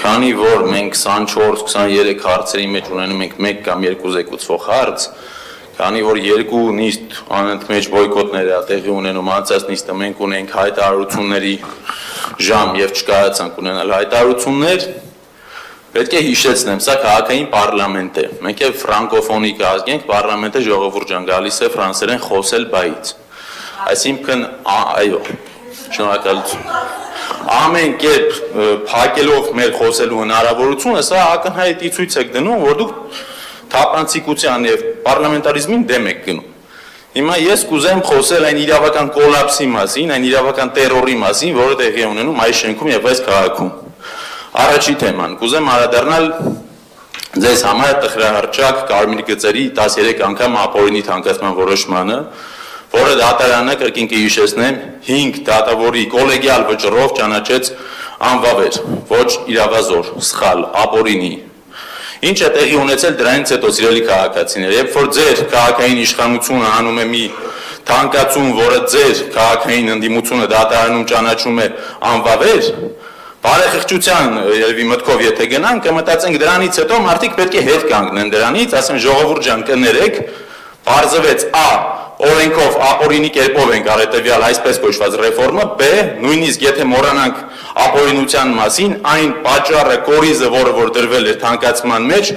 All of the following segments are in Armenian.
Քանի որ մենք 24-23 հարցերի մեջ ունենում ենք 1 կամ 2 զեկուցվող հարց, քանի որ 2 նիստ անընդմեջ բոյկոտներ է տեղի ունենում, անցած նիստը մենք ունենք հայտարարությունների ժամ եւ չկարողացանք ունենալ հայտարարություններ, պետք է հիշեցնեմ, սա քաղաքային պարլամենտ է, մենք եւ ֆրանկոֆոնիկ ազգ ենք, պարլամենտը ժողովուրդ ջան գալիս է ֆրանսերեն խոսել բայից, այսինքն այո, շնորհակալություն, ամեն կերպ փակելով մեր խոսելու հնարավորությունը, սա ակնհայտ ցույց է դնում, որ դուք թափանցիկության եւ պարլամենտարիզմին դեմ եք գնում։ Հիմա ես կուզեմ խոսել այն իրավական կոլապսի մասին, այն իրավական տերորի մասին, որը տեղի է ունենում այս շենքում եւ այս քաղաքում։ Առաջի թեման, կուզեմ անդրադառնալ ձեզ համար տխրահարճակ կարմիր գծերի 13 անգամ ապօրինի թանկացման որոշմանը, որը դատարանը կրկին կհիշեցնեմ 5 դատավորի կոլեգիալ վճռով ճանաչեց անվավեր, ոչ իրավազոր, սխալ, ապօրինի։ Ինչ է տեղի ունեցել դրանից հետո սիրելի քաղաքացիներ, երբ որ ձեր քաղաքային իշխանությունը անում է մի թանկացում, որը ձեր քաղաքային ընդդիմությունը դատարանում ճանաչում է անվավեր, բարեխղճության երևի մտքով եթե գնանք, կմտածենք դրանից հետո մարդիկ պետք է հետ կանգնեն դրանից, ասեն ժողովուրդ ջան կներեք, բարձվեց A օրենքով ապօրինի կերպով ենք արետևյալ այսպես կոչված ռեֆորմը, B նույնիսկ եթե մոռանանք ապօրինության մասին, այն պատճառը կորիզը, որը որ դրվել էր թանկացման մեջ,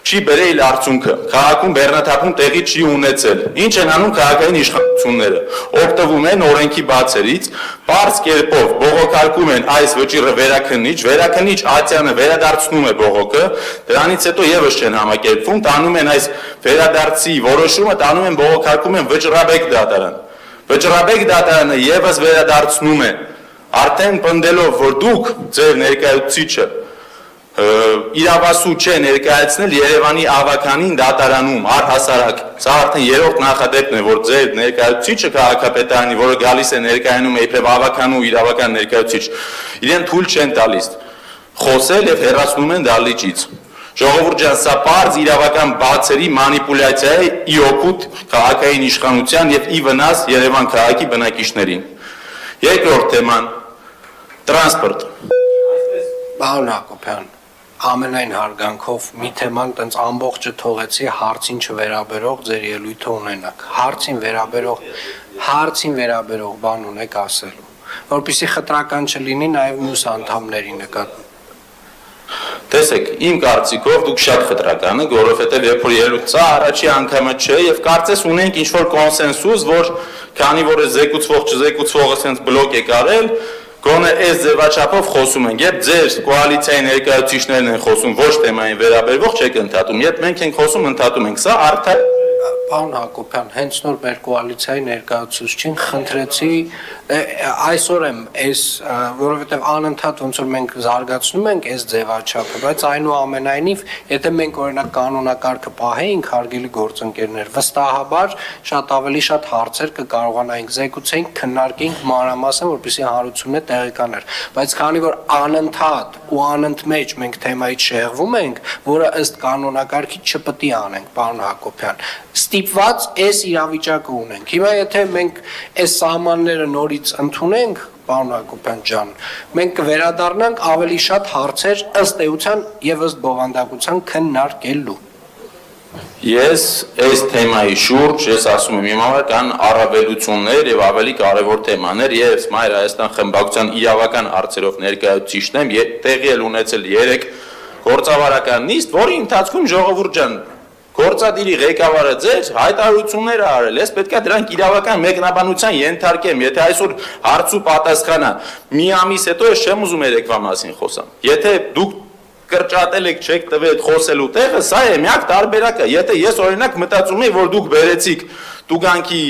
չի բերել արդյունքը, քաղաքում բեռնաթափում տեղի չի ունեցել։ Ինչ են անում քաղաքային իշխանությունները, օգտվում են օրենքի բացերից, բարձ կերպով բողոքարկում են այս վճիռը վերաքննիչ ատյանը վերադարձնում է բողոքը, դրանից հետո եւս չեն համակերպվում, տանում են այս վերադարձի որոշումը, տանում են բողոքարկում են վճռաբեկ դատարան։ Վճռաբեկ դատարանը եւս վերադարձնում է, արդեն պնդելով, որ դուք ձեր ներկայացուցիչը իրավասու չէ ներկայացնել Երևանի ավականին դատարանում առհասարակ, սա արդեն երրորդ նախադեպն է, որ ձեր ներկայացուցիչը քաղաքապետարանի, որը գալիս է ներկայանում է իբրև ավականու իրավական ներկայացուցիչ, իրեն թույլ չեն տալիս խոսել եւ հեռացնում են դահլիճից։ Ժողովուրդ ջան, սա պարզ իրավական բացերի մանիպուլյացիա է ի օգուտ քաղաքային իշխանության եւ ի վնաս Երևան քաղաքի բնակիչներին։ Երկրորդ թեման՝ տրանսպորտ։ Պարոն Հակոբյան, ամենայն հարգանքով մի թեման տենց ամբողջը թողեցի հարցին չվերաբերող ձեր ելույթը ունենաք։ Հարցին վերաբերող բան ունեք ասելու, որպեսզի խտրական չլինի նաև մյուս անդամների նկատմամբ։ Տեսեք, իմ կարծիքով դուք շատ խտրական եք, որովհետև երբ որ ելույթը առաջի անգամը չէ եւ կարծես ունենք ինչ-որ կոնսենսուս, որ քանի որ զեկուցվող չզեկուցվողը sense բլոկ է կարել, գոնե այս ձևաչափով խոսում ենք, երբ ձեր կոալիցիայի ներկայացուցիչներն են խոսում ոչ թեմային վերաբերվող չեք ընդհատում, երբ մենք ենք խոսում ընդհատում ենք, սա արդար Պարոն Հակոբյան, հենց նոր մեր կոալիցիայի ներկայացուցչին խնդրեցի այսօր եմ այս, որովհետև անընդհատ ոնց որ մենք զարգացնում ենք այս ձևաչափը, բայց այնուամենայնիվ, եթե մենք օրինակ կանոնակարգը պահեինք, հարգելի գործընկերներ, վստահաբար շատ ավելի շատ հարցեր կկարողանայինք զեկուցեինք, քննարկեինք մանրամասն, որպեսզի հանրությունը տեղեկանար, բայց քանի որ անընդհատ ու անընդմեջ մենք թեմայից շեղվում ենք, որը ըստ կանոնակարգի չպետք է անենք, պարոն Հակոբյան, ստիպված այս իրավիճակը ունենք։ Հիմա եթե մենք այս սահմանները նորից ընդունենք, պարոն Հակոբյան ջան, մենք կվերադառնանք ավելի շատ հարցեր ըստ էության եւ ըստ բովանդակության քննարկելու։ Ես այս թեմայի շուրջ, ես ասում եմ, իմ համար կան առավելություններ եւ ավելի կարեւոր թեմաներ, ես Մայր Հայաստան խմբակցության իրավական հարցերով ներկայացուցիչն եմ, տեղի էլ ունեցել 3 գործավարական նիստ, որի ընթացքում ժողովուրդ ջան գործադիրի ղեկավարը ձեր հայտարարություններ է արել, ես պետք է դրանք իրավական մեկնաբանության ենթարկեմ, եթե այսօր հարց ու պատասխանը մի ամիս հետո ես չեմ ուզում երեկվա մասին խոսամ, եթե դուք կրճատել եք չեք տվել խոսելու տեղը, սա է միակ տարբերակը, եթե ես օրինակ մտածում եմ, որ դուք բերեցիք տուգանքի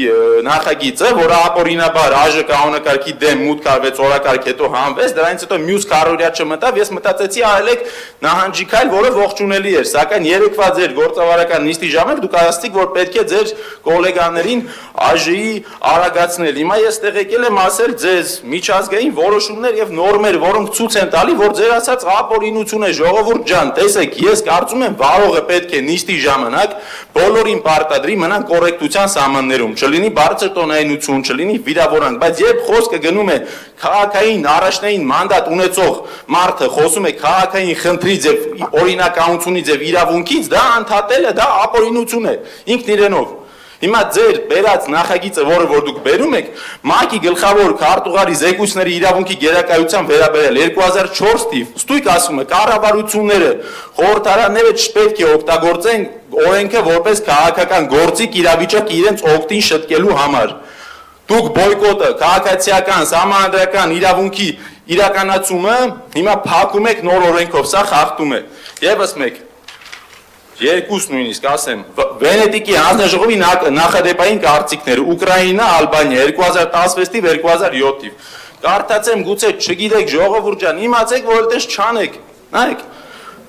նախագիծը, որը ապօրինաբար ԱԺ կանոնակարգի դեմ մուտք արվեց օրակարգ հետո հանվեց, դրանից հետո մյուս քառորյա չմտավ, ես մտածեցի արելեք նահանջիկայլ, որը ողջունելի էր, սակայն երեկվա ձեր գործավարական նիստի ժամանակ դուք ասացիք, որ պետք է ձեր գոլեգաներին ԱԺ-ի արագացնել։ Հիմա ես տեղեկել եմ ասել ձեզ միջազգային որոշումներ եւ նորմեր, որոնք ցույց են տալի, որ ձեր ասած ապօրինություն է, ժողովուրդ ջան, տեսեք, ես կարծում եմ վարողը պետք է նիստի ժամանակ բոլորին պարտադրի մնան կոռեկտության սահմաններում, չլինի բարձր տոնայնություն, չլինի վիրավորանք, բայց երբ խոսքը գնում է քաղաքային առաջնային մանդատ ունեցող մարդը խոսում է քաղաքային խնդրից եւ օրինականությունից եւ իրավունքից, դա ընդհատելը դա ապօրինություն է ինքն իրենով։ Հիմա ձեր բերած նախագիծը, որը որ դուք բերում եք, ՄԱԿ-ի գլխավոր քարտուղարի զեկույցների իրավունքի գերակայության վերաբերյալ 2004 թիվ, ստույգ ասում է կառավարությունները, խորհրդարանները չպետք է օգտագործեն օրենքը որպես քաղաքական գործիք իրավիճակ իրենց օգտին շտկելու համար։ Դուք բոյկոտը, քաղաքացիական, սահմանադրական իրավունքի իրականացումը հիմա փակում եք նոր օրենքով, սա խախտում է։ Եվս մեկ երկուս նույնիսկ ասեմ, Վենետիկի հանձնաժողովի նախադեպային կարծիքները, Ուկրաինա, Ալբանիա, 2016 թիվ, 2007 թիվ։ Կարդացեմ, գուցե չգիտեք ժողովուրդ ջան, իմացեք, որ այդպես չանեք։ Նայեք,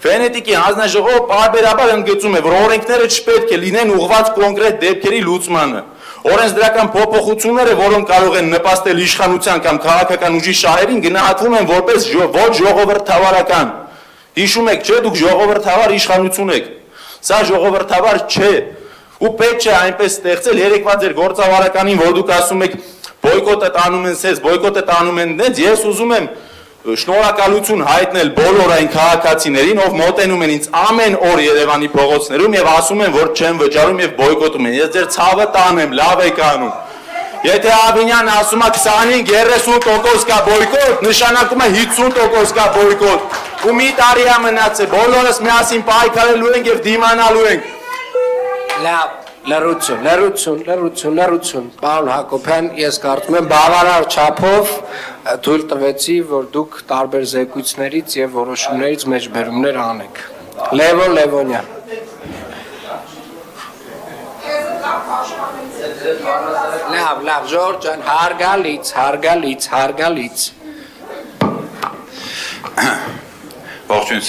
Վենետիկի հանձնաժողովը պարբերաբար ընդգծում է, որ օրենքները չպետք է լինեն ուղղված կոնկրետ դեպքերի լուծմանը։ Օրենսդրական փոփոխությունները, որոնք կարող են նպաստել իշխանության կամ քաղաքական ուժի շահերին, գնահատվում են որպես ոչ ժողովրդավարական։ Հիշում եք, չէ, դուք ժողովրդավար իշխանություն եք։ Սա ժողովրդավար չէ, ու պետք չէ այնպես ստեղծել երեկվա ձեր գործավարականին, որ դուք ասում եք բոյկոտը տանում են սեզ, բոյկոտը տանում են դենց, ես ուզում եմ շնորհակալություն հայտնել բոլոր այն քաղաքացիներին, ով մոտենում են ինձ ամեն օր Երևանի փողոցներում եւ ասում են, որ չեն վճարում եւ բոյկոտում են։ Ես ձեր ցավը տանեմ, լավ եք անում։ Եթե Աբինյանը ասում է 25-30% կա բոյկոտ, նշանակում է 50% կա բոյկոտ։ Ու մի տարի է մնացել, բոլորս միասին պայքարելու ենք եւ դիմանալու ենք։ Լավ, լրություն, պարոն Հակոբյան, ես կարծում եմ բավարար չափով թույլ տվեցի, որ դուք տարբեր զեկույցներից եւ որոշումներից մեջբերումներ անեք։ Լևոն Լևոնյան։ Լավ, Ժորժ ջան, հարգալից։ Ողջույն